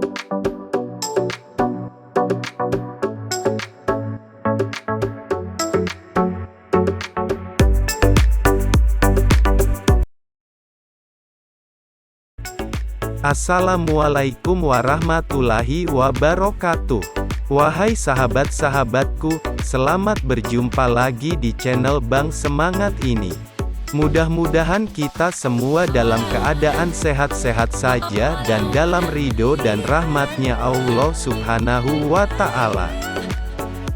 Assalamualaikum warahmatullahi wabarakatuh. Wahai sahabat-sahabatku, selamat berjumpa lagi di channel Bang Semangat ini. Mudah-mudahan kita semua dalam keadaan sehat-sehat saja dan dalam ridho dan rahmatnya Allah Subhanahu wa Ta'ala.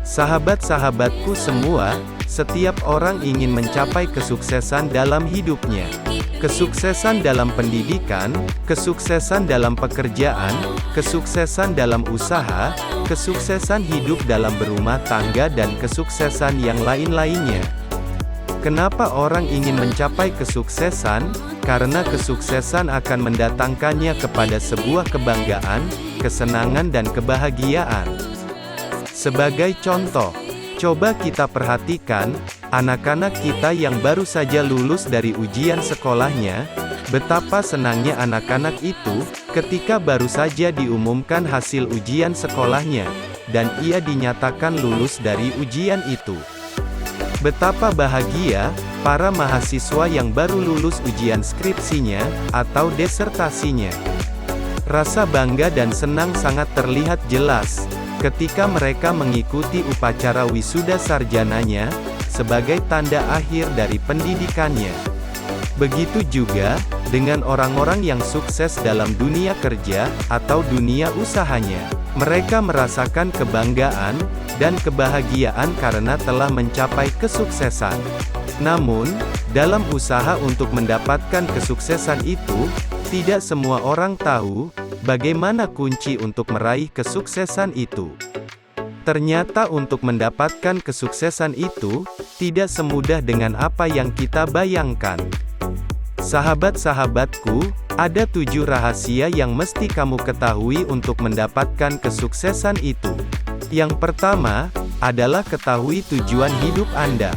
Sahabat-sahabatku semua, setiap orang ingin mencapai kesuksesan dalam hidupnya. Kesuksesan dalam pendidikan, kesuksesan dalam pekerjaan, kesuksesan dalam usaha, kesuksesan hidup dalam berumah tangga dan kesuksesan yang lain-lainnya. Kenapa orang ingin mencapai kesuksesan? Karena kesuksesan akan mendatangkannya kepada sebuah kebanggaan, kesenangan dan kebahagiaan. Sebagai contoh, coba kita perhatikan, anak-anak kita yang baru saja lulus dari ujian sekolahnya, betapa senangnya anak-anak itu, ketika baru saja diumumkan hasil ujian sekolahnya, dan ia dinyatakan lulus dari ujian itu. Betapa bahagia, para mahasiswa yang baru lulus ujian skripsinya, atau desertasinya. Rasa bangga dan senang sangat terlihat jelas, ketika mereka mengikuti upacara wisuda sarjananya, sebagai tanda akhir dari pendidikannya. Begitu juga, dengan orang-orang yang sukses dalam dunia kerja, atau dunia usahanya. Mereka merasakan kebanggaan, dan kebahagiaan karena telah mencapai kesuksesan. Namun, dalam usaha untuk mendapatkan kesuksesan itu, tidak semua orang tahu, bagaimana kunci untuk meraih kesuksesan itu. Ternyata untuk mendapatkan kesuksesan itu, tidak semudah dengan apa yang kita bayangkan. Sahabat-sahabatku, ada 7 rahasia yang mesti kamu ketahui untuk mendapatkan kesuksesan itu. Yang pertama, adalah ketahui tujuan hidup Anda.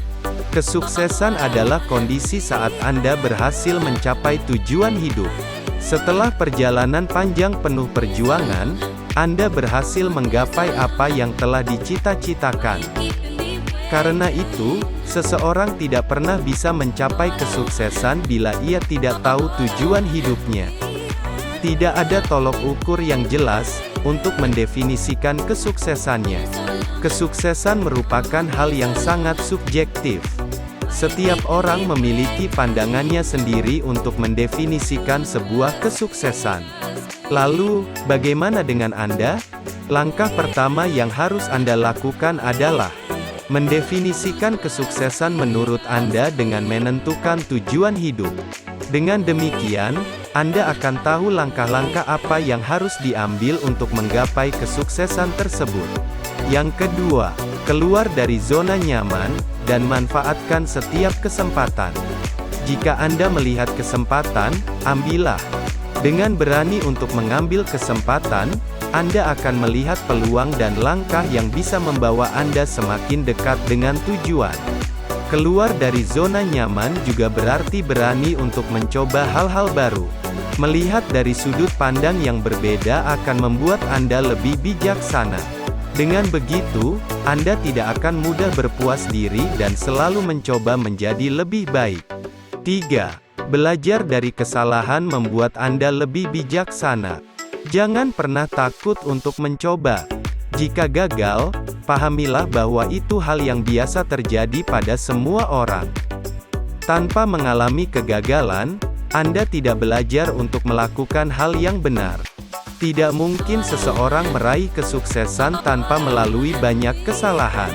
Kesuksesan adalah kondisi saat Anda berhasil mencapai tujuan hidup. Setelah perjalanan panjang penuh perjuangan, Anda berhasil menggapai apa yang telah dicita-citakan. Karena itu, seseorang tidak pernah bisa mencapai kesuksesan bila ia tidak tahu tujuan hidupnya. Tidak ada tolok ukur yang jelas untuk mendefinisikan kesuksesannya. Kesuksesan merupakan hal yang sangat subjektif. Setiap orang memiliki pandangannya sendiri untuk mendefinisikan sebuah kesuksesan. Lalu, bagaimana dengan Anda? Langkah pertama yang harus Anda lakukan adalah mendefinisikan kesuksesan menurut Anda dengan menentukan tujuan hidup. Dengan demikian, Anda akan tahu langkah-langkah apa yang harus diambil untuk menggapai kesuksesan tersebut. Yang kedua, keluar dari zona nyaman, dan manfaatkan setiap kesempatan. Jika Anda melihat kesempatan, ambillah. Dengan berani untuk mengambil kesempatan, Anda akan melihat peluang dan langkah yang bisa membawa Anda semakin dekat dengan tujuan. Keluar dari zona nyaman juga berarti berani untuk mencoba hal-hal baru. Melihat dari sudut pandang yang berbeda akan membuat Anda lebih bijaksana. Dengan begitu, Anda tidak akan mudah berpuas diri dan selalu mencoba menjadi lebih baik. 3. Belajar dari kesalahan membuat Anda lebih bijaksana. Jangan pernah takut untuk mencoba. Jika gagal, pahamilah bahwa itu hal yang biasa terjadi pada semua orang. Tanpa mengalami kegagalan, Anda tidak belajar untuk melakukan hal yang benar. Tidak mungkin seseorang meraih kesuksesan tanpa melalui banyak kesalahan.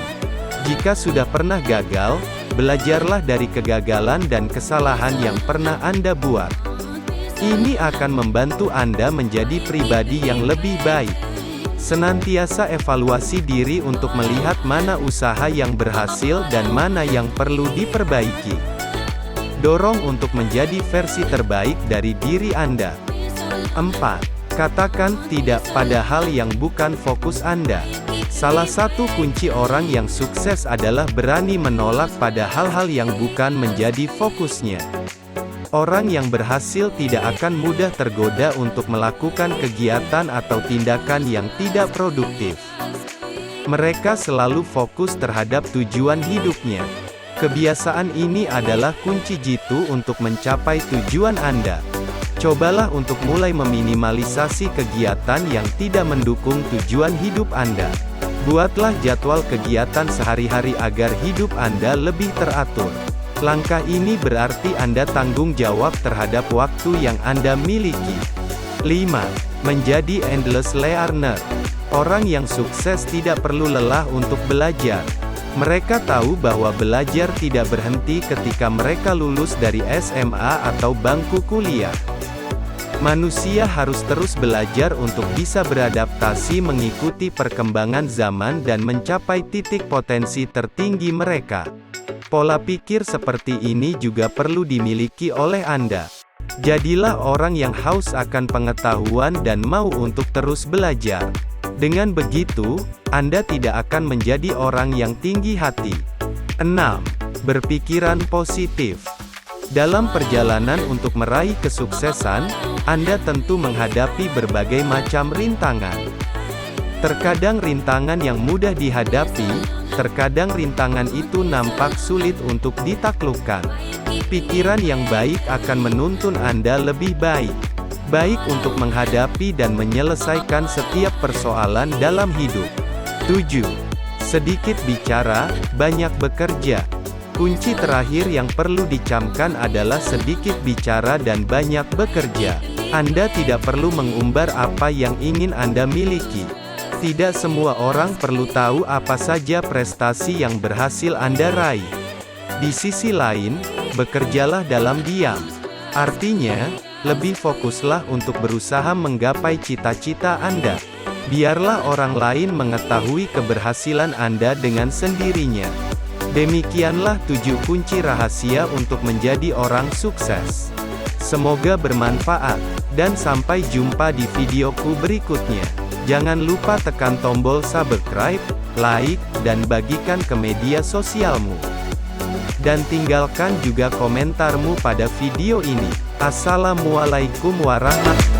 Jika sudah pernah gagal, belajarlah dari kegagalan dan kesalahan yang pernah Anda buat. Ini akan membantu Anda menjadi pribadi yang lebih baik. Senantiasa evaluasi diri untuk melihat mana usaha yang berhasil dan mana yang perlu diperbaiki. Dorong untuk menjadi versi terbaik dari diri Anda. 4. Katakan tidak pada hal yang bukan fokus Anda. Salah satu kunci orang yang sukses adalah berani menolak pada hal-hal yang bukan menjadi fokusnya. Orang yang berhasil tidak akan mudah tergoda untuk melakukan kegiatan atau tindakan yang tidak produktif. Mereka selalu fokus terhadap tujuan hidupnya. Kebiasaan ini adalah kunci jitu untuk mencapai tujuan Anda. Cobalah untuk mulai meminimalisasi kegiatan yang tidak mendukung tujuan hidup Anda. Buatlah jadwal kegiatan sehari-hari agar hidup Anda lebih teratur. Langkah ini berarti Anda tanggung jawab terhadap waktu yang Anda miliki. 5. Menjadi endless learner. Orang yang sukses tidak perlu lelah untuk belajar. Mereka tahu bahwa belajar tidak berhenti ketika mereka lulus dari SMA atau bangku kuliah. Manusia harus terus belajar untuk bisa beradaptasi mengikuti perkembangan zaman dan mencapai titik potensi tertinggi mereka. Pola pikir seperti ini juga perlu dimiliki oleh Anda. Jadilah orang yang haus akan pengetahuan dan mau untuk terus belajar. Dengan begitu, Anda tidak akan menjadi orang yang tinggi hati. 6. Berpikiran positif. Dalam perjalanan untuk meraih kesuksesan, Anda tentu menghadapi berbagai macam rintangan. Terkadang rintangan yang mudah dihadapi, terkadang rintangan itu nampak sulit untuk ditaklukkan. Pikiran yang baik akan menuntun Anda lebih baik. Baik untuk menghadapi dan menyelesaikan setiap persoalan dalam hidup. 7. Sedikit bicara, banyak bekerja. Kunci terakhir yang perlu dicamkan adalah sedikit bicara dan banyak bekerja. Anda tidak perlu mengumbar apa yang ingin Anda miliki. Tidak semua orang perlu tahu apa saja prestasi yang berhasil Anda raih. Di sisi lain, bekerjalah dalam diam. Artinya, lebih fokuslah untuk berusaha menggapai cita-cita Anda. Biarlah orang lain mengetahui keberhasilan Anda dengan sendirinya. Demikianlah 7 kunci rahasia untuk menjadi orang sukses. Semoga bermanfaat, dan sampai jumpa di videoku berikutnya. Jangan lupa tekan tombol subscribe, like, dan bagikan ke media sosialmu. Dan tinggalkan juga komentarmu pada video ini. Assalamualaikum warahmatullahi wabarakatuh.